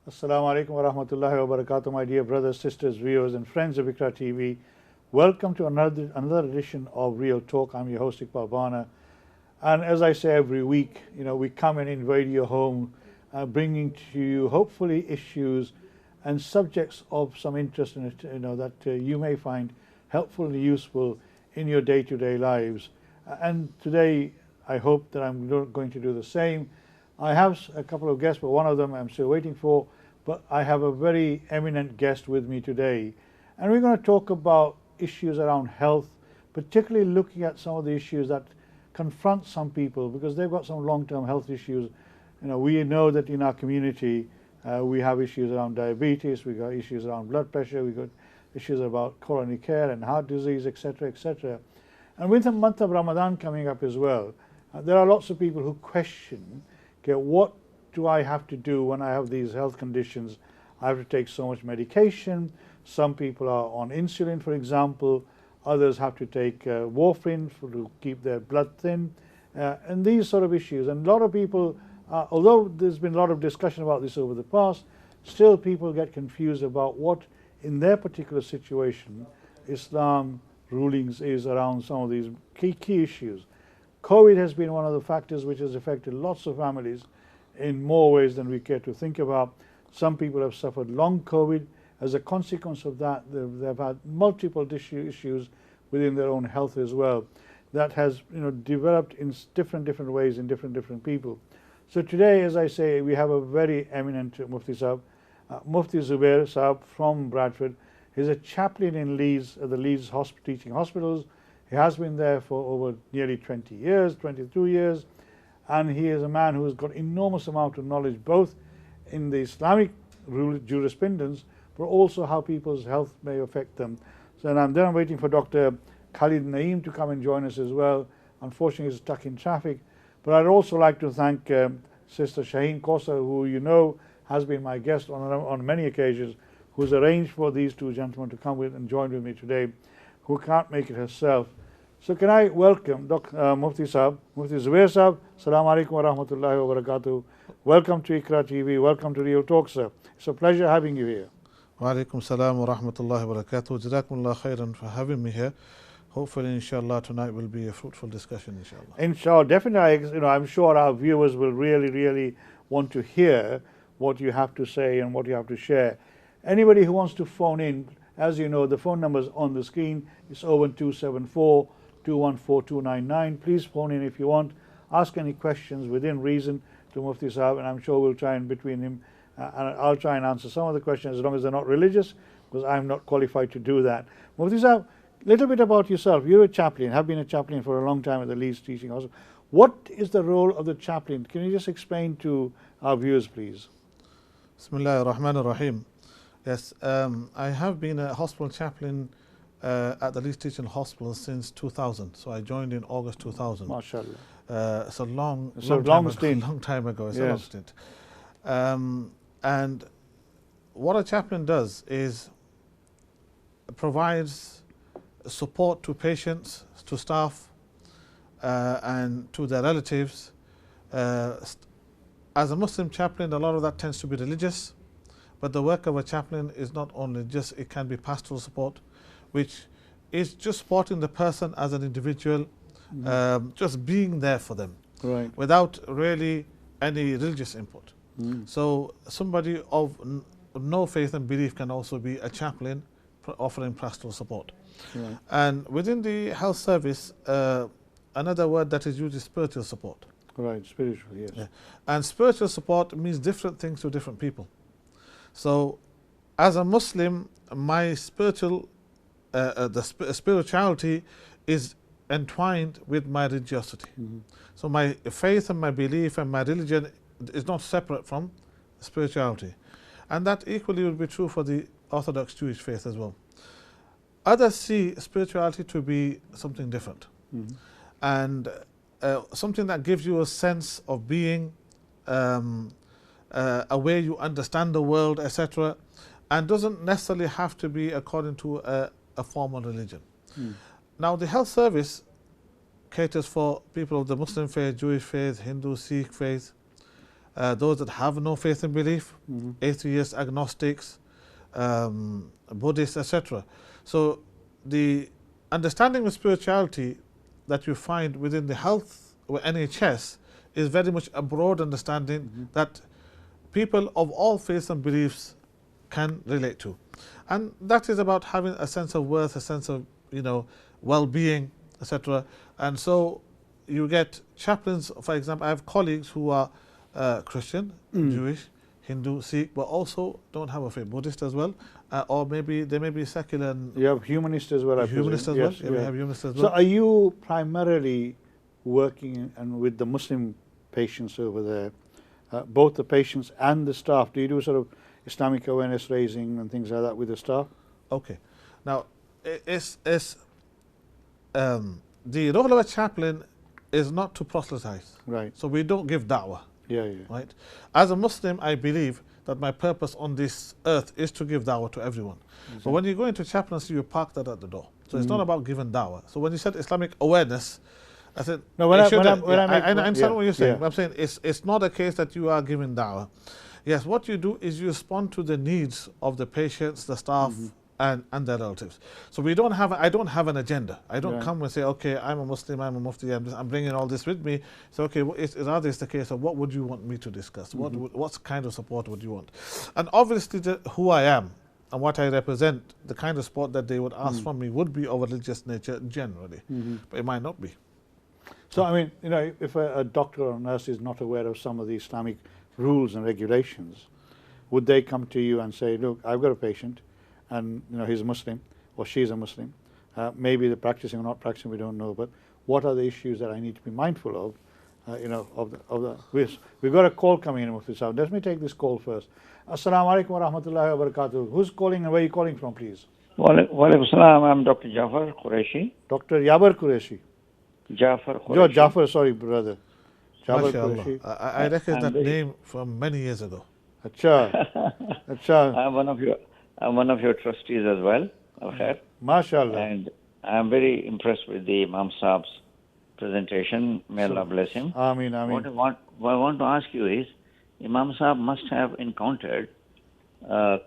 Assalamu alaikum wa rahmatullahi wa barakatuh, my dear brothers, sisters, viewers, and friends of Ikra TV. Welcome to another edition of Real Talk. I'm your host, Iqbal Bana. And as I say every week, we come and invade your home, bringing to you hopefully issues and subjects of some interest in it, that you may find helpful and useful in your day-to-day lives. And today, I hope that I'm going to do the same. I have a couple of guests, but one of them I'm still waiting for. But I have a very eminent guest with me today. And we're going to talk about issues around health, particularly looking at some of the issues that confront some people because they've got some long-term health issues. We know that in our community, we have issues around diabetes, we've got issues around blood pressure, we've got issues about coronary care and heart disease, etc., etc. And with the month of Ramadan coming up as well, there are lots of people who question, okay, what do I have to do when I have these health conditions? I have to take so much medication. Some people are on insulin, for example. Others have to take warfarin to keep their blood thin, and these sort of issues. And a lot of people, although there's been a lot of discussion about this over the past, still people get confused about what, in their particular situation, Islam rulings is around some of these key issues. COVID has been one of the factors which has affected lots of families in more ways than we care to think about. Some people have suffered long COVID. As a consequence of that, they've had multiple issues within their own health as well. That has developed in different ways in different people. So today, as I say, we have a very eminent Mufti Sahib, Mufti Zubair Sahib from Bradford. He's a chaplain in Leeds, at the Leeds teaching hospitals. He has been there for over nearly 20 years, 22 years. And he is a man who has got enormous amount of knowledge both in the Islamic jurisprudence, but also how people's health may affect them. So then I'm waiting for Dr. Khalid Naeem to come and join us as well. Unfortunately, he's stuck in traffic. But I'd also like to thank Sister Shaheen Kosa, who has been my guest on many occasions, who's arranged for these two gentlemen to come with and join with me today, who can't make it herself. So can I welcome Dr. Mufti Sahib, Mufti Zubair Sahib. Assalamu alaikum wa rahmatullahi wa barakatuh. Welcome to Ikra TV. Welcome to Real Talk, sir. It's a pleasure having you here. Wa alaikum salam wa rahmatullahi wa barakatuh. Jazakumullah khairan for having me here. Hopefully, inshallah, tonight will be a fruitful discussion, inshallah. Inshallah, definitely. I'm sure our viewers will really want to hear what you have to say and what you have to share. Anybody who wants to phone in, as you know, the phone number is on the screen. It's 01274 214 299. Please phone in if you want. Ask any questions within reason to Mufti Sahib, and I'm sure we'll try and between him and I'll try and answer some of the questions as long as they're not religious, because I'm not qualified to do that. Mufti Sahib, a little bit about yourself. You're a chaplain, have been a chaplain for a long time at the Leeds Teaching Hospital. What is the role of the chaplain? Can you just explain to our viewers, please? Bismillah ar-Rahman ar-Rahim. Yes, I have been a hospital chaplain at the Leeds Teaching Hospital since 2000. So I joined in August 2000. MashaAllah. It's a long time ago. It's a long stint. And what a chaplain does is provides support to patients, to staff, and to their relatives. As a Muslim chaplain, a lot of that tends to be religious, but the work of a chaplain is not only just, it can be pastoral support, which is just supporting the person as an individual, just being there for them, without really any religious input. So somebody of no faith and belief can also be a chaplain offering pastoral support. And within the health service, another word that is used is spiritual support. Spiritual, yes. Yeah. And spiritual support means different things to different people. So as a Muslim, my spirituality is entwined with my religiosity. So my faith and my belief and my religion is not separate from spirituality. And that equally will be true for the Orthodox Jewish faith as well. Others see spirituality to be something different, and something that gives you a sense of being, a way you understand the world, etc., and doesn't necessarily have to be according to a formal religion. Now, the health service caters for people of the Muslim faith, Jewish faith, Hindu, Sikh faith, those that have no faith and belief, atheists, agnostics, Buddhists, etc. So the understanding of spirituality that you find within the health or NHS is very much a broad understanding that people of all faiths and beliefs can relate to. And that is about having a sense of worth, a sense of, well-being, etc. And so you get chaplains, for example, I have colleagues who are Christian, Jewish, Hindu, Sikh, but also don't have a faith, Buddhist as well, or maybe they may be secular. And you have humanist as well, I presume. Humanist as well, yeah, we have humanist as well. So are you primarily working and with the Muslim patients over there, both the patients and the staff? Do you do sort of Islamic awareness raising and things like that with the staff? Okay. Now, the role of a chaplain is not to proselytize. Right. So we don't give da'wah. Yeah. Right. As a Muslim, I believe that my purpose on this earth is to give da'wah to everyone. Exactly. But when you go into chaplaincy, you park that at the door. So it's not about giving da'wah. So when you said Islamic awareness, I said, no, I understand what you're saying. I'm saying it's not a case that you are giving da'wah. Yes, what you do is you respond to the needs of the patients, the staff, and their relatives. So I don't have an agenda. I don't come and say, okay, I'm a Muslim, I'm a mufti, I'm bringing all this with me. So, okay, rather it's the case of what would you want me to discuss? What kind of support would you want? And obviously who I am and what I represent, the kind of support that they would ask from me would be of a religious nature generally, but it might not be. So, I mean, if a doctor or nurse is not aware of some of the Islamic rules and regulations, would they come to you and say, look, I've got a patient, and he's a Muslim or she's a Muslim, maybe they're practicing or not practicing, we don't know, but what are the issues that I need to be mindful of? We've got a call coming in with this out. Let me take this call first. Assalamu alaikum wa rahmatullahi wa barakatuh. Who's calling and where are you calling from, please? Wa alaikum salam. I'm Dr. Jafar Qureshi. Dr. Yabar Qureshi. Jafar Qureshi. Jafar, sorry, brother. Jafar Qureshi. I recognize that name from many years ago. Acha. I'm one of your trustees as well. Okay. MashaAllah. And I'm very impressed with the Imam Saab's presentation. May Allah bless him. Ameen. What I want to ask you is, Imam Saab must have encountered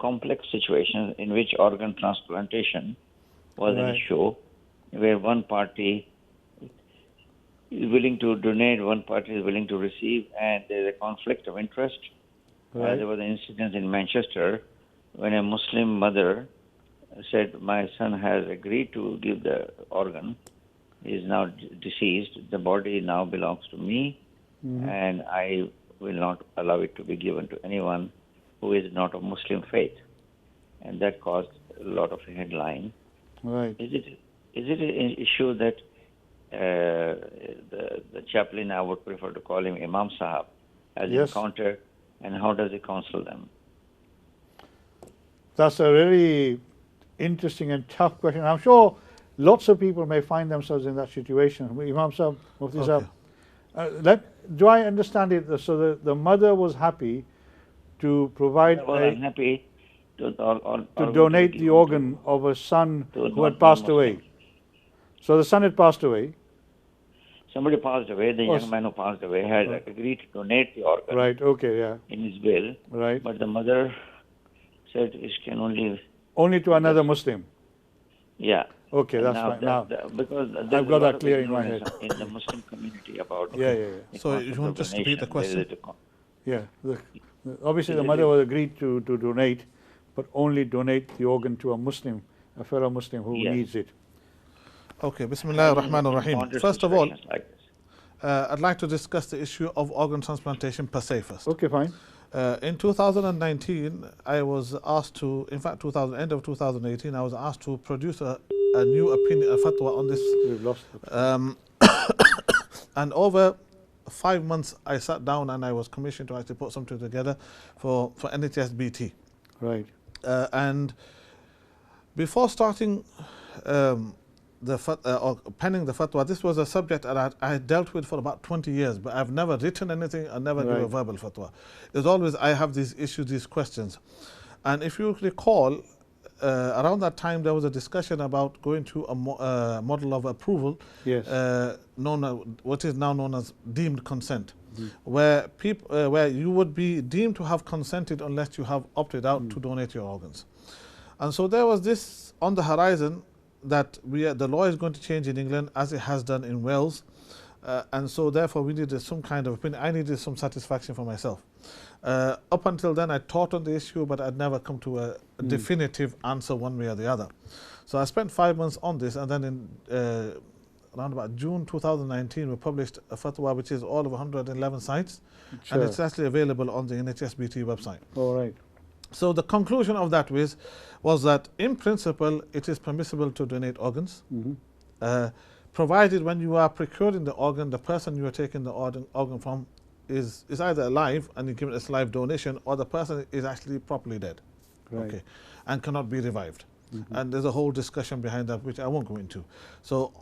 complex situations in which organ transplantation was an issue, where one party is willing to donate, one party is willing to receive, and there's a conflict of interest. There was an incident in Manchester when a Muslim mother said, my son has agreed to give the organ, he is now deceased, the body now belongs to me, and I will not allow it to be given to anyone who is not of Muslim faith. And that caused a lot of headline. Right. Is it an issue that the chaplain, I would prefer to call him Imam Sahab, has encountered, and how does he counsel them? That's a really interesting and tough question. I'm sure lots of people may find themselves in that situation. Imam Sahab, Mufti Sahab, do I understand it? So the mother was happy to provide happy to donate the organ of a son who had passed away. So the son had passed away. Somebody passed away. The young man who passed away had agreed to donate the organ. Right. Okay. Yeah. In his will. Right. But the mother said it can only to another Muslim. Yeah. Okay, that's fine. Because I've got that clear in my head. In the Muslim community about So you want just to repeat the question? Yeah. Obviously, the mother was agreed to donate, but only donate the organ to a Muslim, a fellow Muslim who needs it. Okay, Bismillah ar-Rahman ar-Rahim. First of all, I'd like to discuss the issue of organ transplantation per se first. Okay, fine. In 2019, I was asked to, in fact, end of 2018, I was asked to produce a new opinion, a fatwa on this. We've lost it. And over 5 months, I sat down and I was commissioned to actually put something together for NHS BT. Right. And before starting or penning the fatwa, this was a subject that I had dealt with for about 20 years, but I've never written anything, I never gave a verbal fatwa. It's always, I have these issues, these questions. And if you recall, around that time there was a discussion about going to a model of approval, what is now known as deemed consent. where people, where you would be deemed to have consented unless you have opted out to donate your organs. And so there was this on the horizon that the law is going to change in England as it has done in Wales. And so therefore we needed some kind of opinion. I needed some satisfaction for myself. Up until then I taught on the issue, but I'd never come to a definitive answer one way or the other. So I spent 5 months on this, and then in around about June 2019 we published a fatwa which is all of 111 sites, and it's actually available on the NHSBT website. All right. So the conclusion of that was that in principle it is permissible to donate organs, provided when you are procuring the organ, the person you are taking the organ from is either alive and you give it as live donation, or the person is actually properly dead, okay, and cannot be revived. And there's a whole discussion behind that which I won't go into. So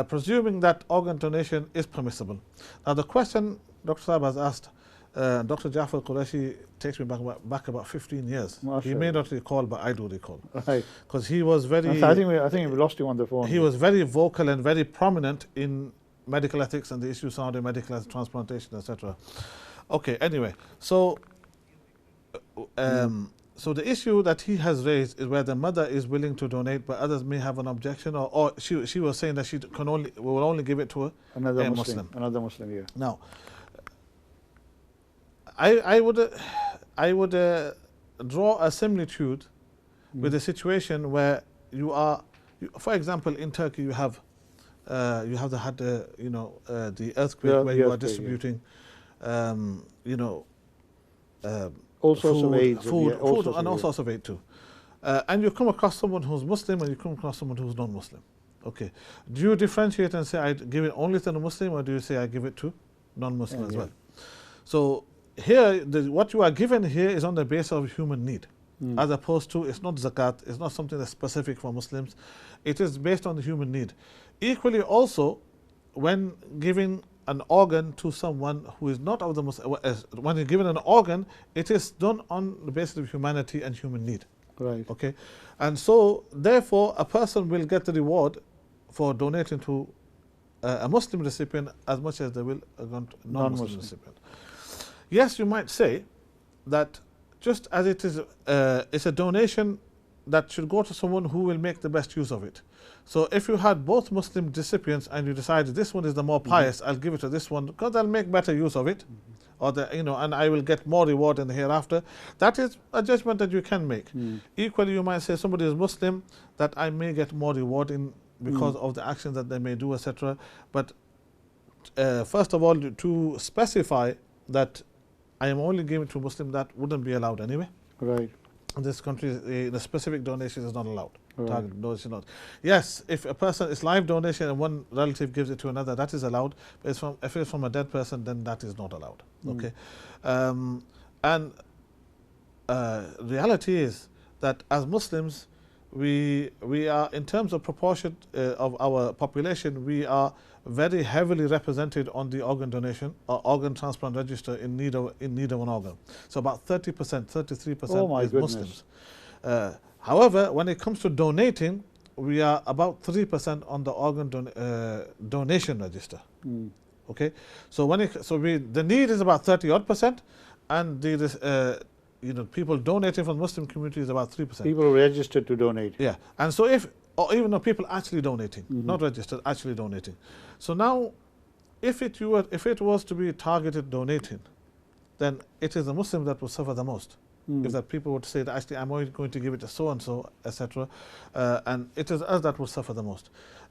presuming that organ donation is permissible. Now the question Dr. Saab has asked, Dr. Jafar Qureshi takes me back about 15 years. He may not recall, but I do recall. Right. Because he was very... I think we lost him on the phone. He was very vocal and very prominent in medical ethics and the issues surrounding medical ethics, transplantation, etc. Okay, anyway, so so the issue that he has raised is where the mother is willing to donate, but others may have an objection, or she was saying that will only give it to another Muslim. Another Muslim, yeah. Now, I would draw a similitude with a situation where for example, in Turkey you have had the earthquake where you are distributing all sorts of aid, food and all sorts of aid too, and you come across someone who's Muslim and you come across someone who's non-Muslim. Okay, do you differentiate and say I give it only to the Muslim, or do you say I give it to non-Muslim as well? So here, what you are given here is on the basis of human need, as opposed to, it's not zakat, it's not something that's specific for Muslims. It is based on the human need. Equally also, when giving an organ to someone who is not of the Muslim, when you're given an organ, it is done on the basis of humanity and human need. Right. Okay, and so therefore a person will get the reward for donating to a Muslim recipient as much as they will a non-Muslim recipient. Yes, you might say that just as it is, it's a donation that should go to someone who will make the best use of it. So if you had both Muslim recipients and you decided this one is the more pious, I'll give it to this one because I'll make better use of it, or and I will get more reward in the hereafter. That is a judgment that you can make. Equally, you might say somebody is Muslim, that I may get more reward in because of the actions that they may do, etc. But first of all, to specify that I am only giving to Muslim, that wouldn't be allowed anyway. Right. In this country, the specific donation is not allowed. Right. Target donation not. Yes, if a person is live donation and one relative gives it to another, that is allowed. But if it's from a dead person, then that is not allowed. Okay, and reality is that as Muslims, we are, in terms of proportion of our population, we are very heavily represented on the organ donation or organ transplant register in need of an organ. So about 30%, 33% is Muslims. However, when it comes to donating, we are about 3% on the organ donation register. Okay, so the need is about 30-odd%, and the people donating from the Muslim community is about 3%. People registered to donate. Yeah, and so even though people actually donating, not registered, actually donating. So now, if it was to be targeted donating, then it is the Muslim that will suffer the most. If that people would say that actually I'm only going to give it to so and so, etc., and it is us that will suffer the most.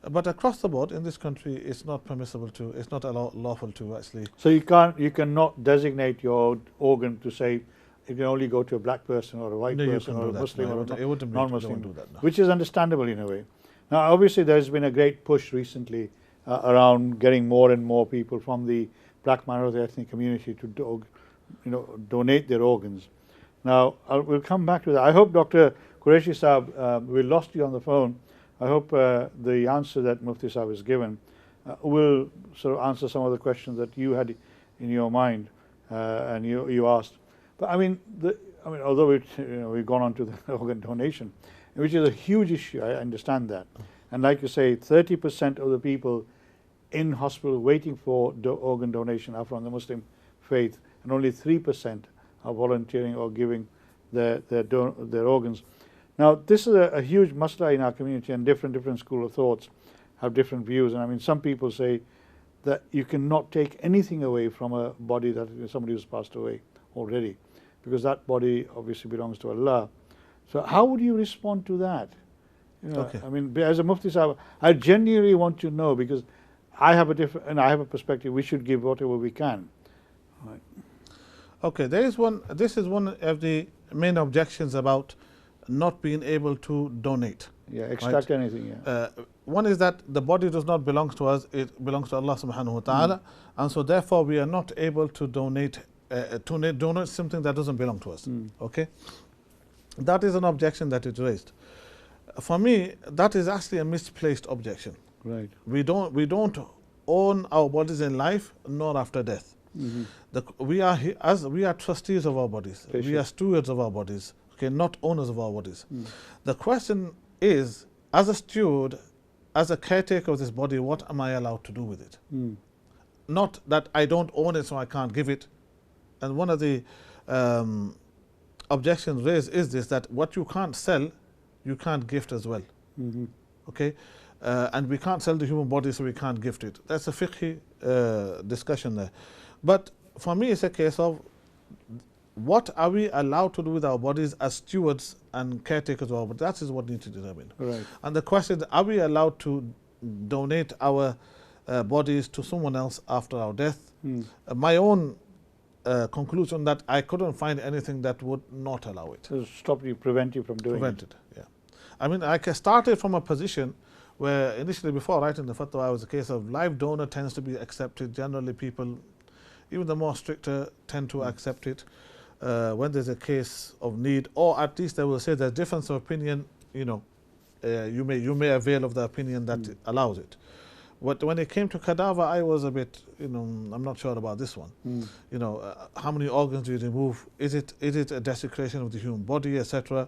But across the board in this country, it's not permissible to, it's not lawful to actually. So you cannot designate your organ to say it can only go to a black person or a white person or a Muslim or a non-Muslim, which is understandable in a way. Now, obviously, there's been a great push recently around getting more and more people from the black minority ethnic community to donate their organs. Now, we'll come back to that. I hope, Dr. Qureshi Saab, we lost you on the phone. I hope the answer that Mufti Saab has given will sort of answer some of the questions that you had in your mind and you asked. But I mean, although we've gone on to the organ donation, which is a huge issue, I understand that. And like you say, 30% of the people in hospital waiting for organ donation are from the Muslim faith, and only 3% are volunteering or giving their organs. Now, this is a huge masla in our community, and different school of thoughts have different views. And I mean, some people say that you cannot take anything away from a body that somebody who's passed away already, because that body obviously belongs to Allah. So how would you respond to that? You know, Okay. I mean, as a Mufti Sahib, I genuinely want to know, because I have a different, and I have a perspective. We should give whatever we can. Right. Okay, this is one of the main objections about not being able to donate. Yeah, extract anything. Yeah. One is that the body does not belong to us, it belongs to Allah subhanahu wa ta'ala, and so therefore we are not able to donate something that doesn't belong to us. Okay? That is an objection that is raised. For me, that is actually a misplaced objection. Right. We don't own our bodies in life nor after death. We are trustees of our bodies. Patient. We are stewards of our bodies. Okay, not owners of our bodies. The question is, as a steward, as a caretaker of this body, what am I allowed to do with it? Not that I don't own it, so I can't give it. And one of the objections raised is this, that what you can't sell, you can't gift as well. Okay, and we can't sell the human body, so we can't gift it. That's a fiqhi discussion there. But for me, it's a case of what are we allowed to do with our bodies as stewards and caretakers of our bodies? That is what needs to be determined. Right. And the question is, are we allowed to donate our bodies to someone else after our death? My own conclusion that I couldn't find anything that would not allow it. To prevent you from doing Prevent it. Yeah. I mean, I started from a position where initially, before writing the fatwa, it was a case of live donor tends to be accepted. Generally, people, even the more stricter, tend to accept it. When there's a case of need, or at least they will say there's difference of opinion, you may avail of the opinion that allows it. But when it came to cadaver, I was a bit, I'm not sure about this one. How many organs do you remove? Is it a desecration of the human body, etc.?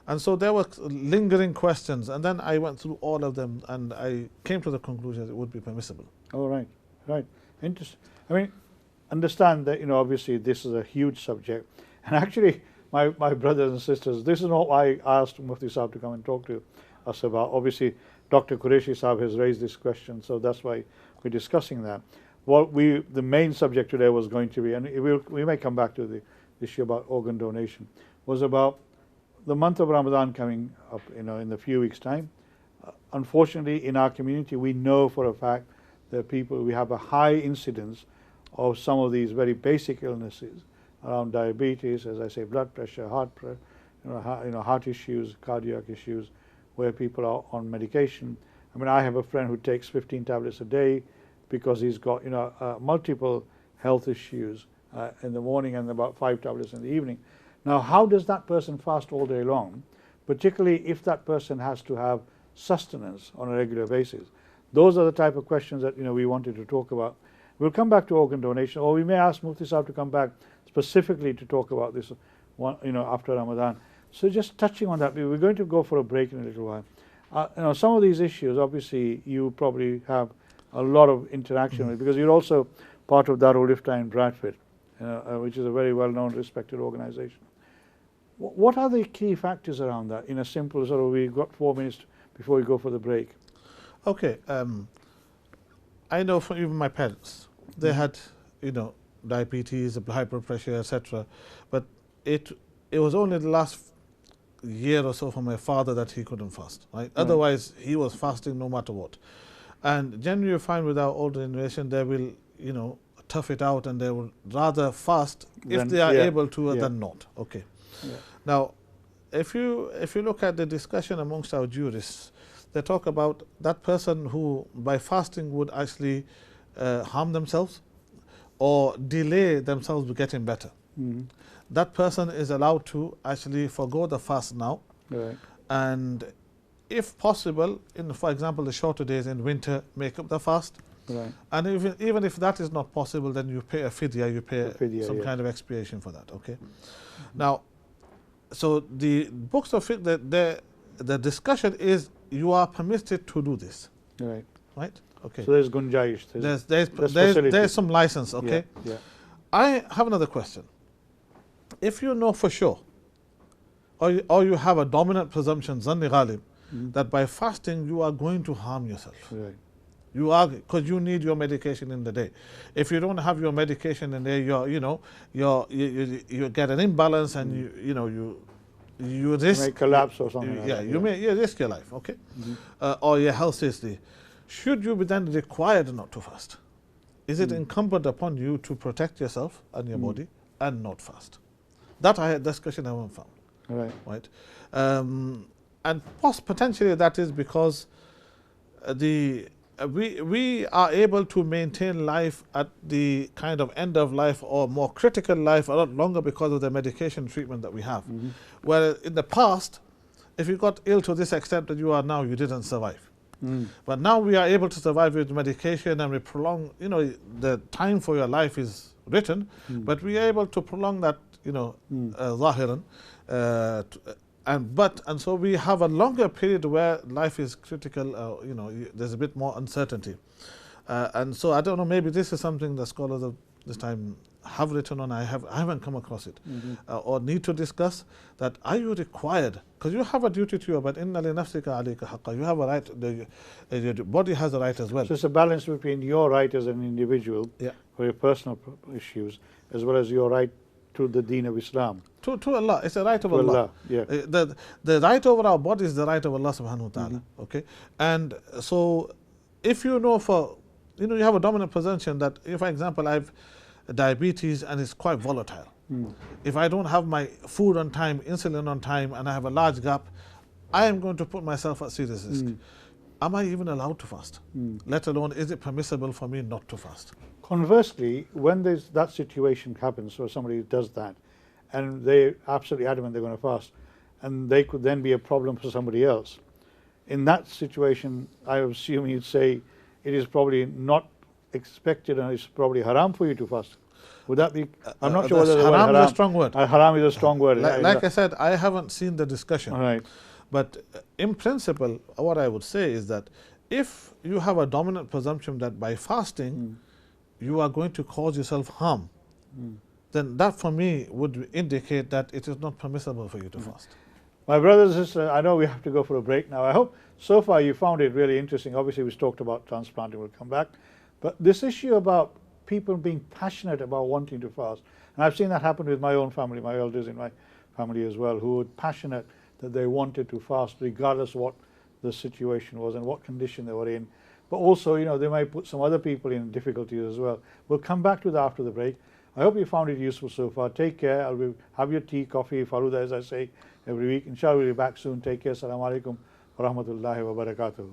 And so there were lingering questions, and then I went through all of them, and I came to the conclusion that it would be permissible. Oh, right. Interesting. I mean, understand that, obviously this is a huge subject. And actually, my brothers and sisters, this is not why I asked Mufti Sahib to come and talk to us about. Obviously, Dr. Qureshi Sahib has raised this question, so that's why we're discussing that. The main subject today was going to be, and we may come back to the issue about organ donation, was about the month of Ramadan coming up, in a few weeks' time. Unfortunately, in our community, we know for a fact that we have a high incidence of some of these very basic illnesses around diabetes, as I say, blood pressure, heart issues, cardiac issues, where people are on medication. I mean, I have a friend who takes 15 tablets a day because he's got multiple health issues in the morning and about 5 tablets in the evening. Now, how does that person fast all day long, particularly if that person has to have sustenance on a regular basis? Those are the type of questions that we wanted to talk about. We'll come back to organ donation, or we may ask Mufti Sahib to come back specifically to talk about this one, after Ramadan. So just touching on that, we're going to go for a break in a little while. Some of these issues, obviously, you probably have a lot of interaction with, because you're also part of Darul Ifta in Bradford, which is a very well-known, respected organization. What are the key factors around that? In a simple sort of, we've got 4 minutes before we go for the break. Okay. I know from even my parents, they had, diabetes, high blood pressure, etc. But it was only the last year or so for my father that he couldn't fast. Right? Otherwise, he was fasting no matter what. And generally, you find with our older generation, they will, tough it out, and they will rather fast if they are able to than not. Okay. Yeah. Now, if you look at the discussion amongst our jurists, they talk about that person who by fasting would actually harm themselves or delay themselves getting better. That person is allowed to actually forgo the fast now, and if possible, for example, the shorter days in winter, make up the fast. And even if that is not possible, then you pay a fidya, you pay some kind of expiation for that. Okay. Now, so the books of fiqh, the discussion is you are permitted to do this. Right. Okay. So there's gunjaish. There's some license. Okay. I have another question. If you know for sure, or you have a dominant presumption, zanni ghalib, that by fasting you are going to harm yourself. Right. You are, because you need your medication in the day. If you don't have your medication in there, you get an imbalance, and you risk, may collapse or something. yeah, like that. you may risk your life, okay, or your health seriously. Should you be then required not to fast? Is it incumbent upon you to protect yourself and your body and not fast? That discussion I haven't found. Right. And potentially that is because we are able to maintain life at the kind of end of life or more critical life a lot longer because of the medication treatment that we have. Where in the past, if you got ill to this extent that you are now, you didn't survive. But now we are able to survive with medication, and we prolong, the time for your life is written, but we are able to prolong that, zahiran, and so we have a longer period where life is critical, there's a bit more uncertainty. And so I don't know, maybe this is something the scholars of this time have written on. I haven't come across it, or need to discuss that. Are you required? Because you have a duty to you, but inna li nafsika alayka haqqa. You have a right. Your body has a right as well. So it's a balance between your right as an individual for your personal issues, as well as your right to the Deen of Islam. To Allah, it's a right of Allah. Yeah. The right over our body is the right of Allah subhanahu wa ta'ala. Okay, and so if you know you have a dominant presumption that, if, for example, I've diabetes and it's quite volatile. If I don't have my food on time, insulin on time, and I have a large gap, I am going to put myself at serious risk. Am I even allowed to fast? Let alone, is it permissible for me not to fast? Conversely, when that situation happens, or somebody does that, and they're absolutely adamant they're going to fast, and they could then be a problem for somebody else, in that situation, I assume you'd say it is probably not expected, and it's probably haram for you to fast. Would that be? I'm not sure whether the haram word is a strong word. Haram is a strong word. Like I said, I haven't seen the discussion. Right. But in principle, what I would say is that if you have a dominant presumption that by fasting you are going to cause yourself harm, then that for me would indicate that it is not permissible for you to fast. My brothers and sisters, I know we have to go for a break now. I hope so far you found it really interesting. Obviously, we've talked about transplanting, we'll come back. But this issue about people being passionate about wanting to fast, and I've seen that happen with my own family, my elders in my family as well, who were passionate that they wanted to fast regardless of what the situation was and what condition they were in. But also, they might put some other people in difficulties as well. We'll come back to that after the break. I hope you found it useful so far. Take care. Have your tea, coffee, faluda, as I say every week. Inshallah, we'll be back soon. Take care. Assalamu alaikum wa rahmatullahi wa barakatuh.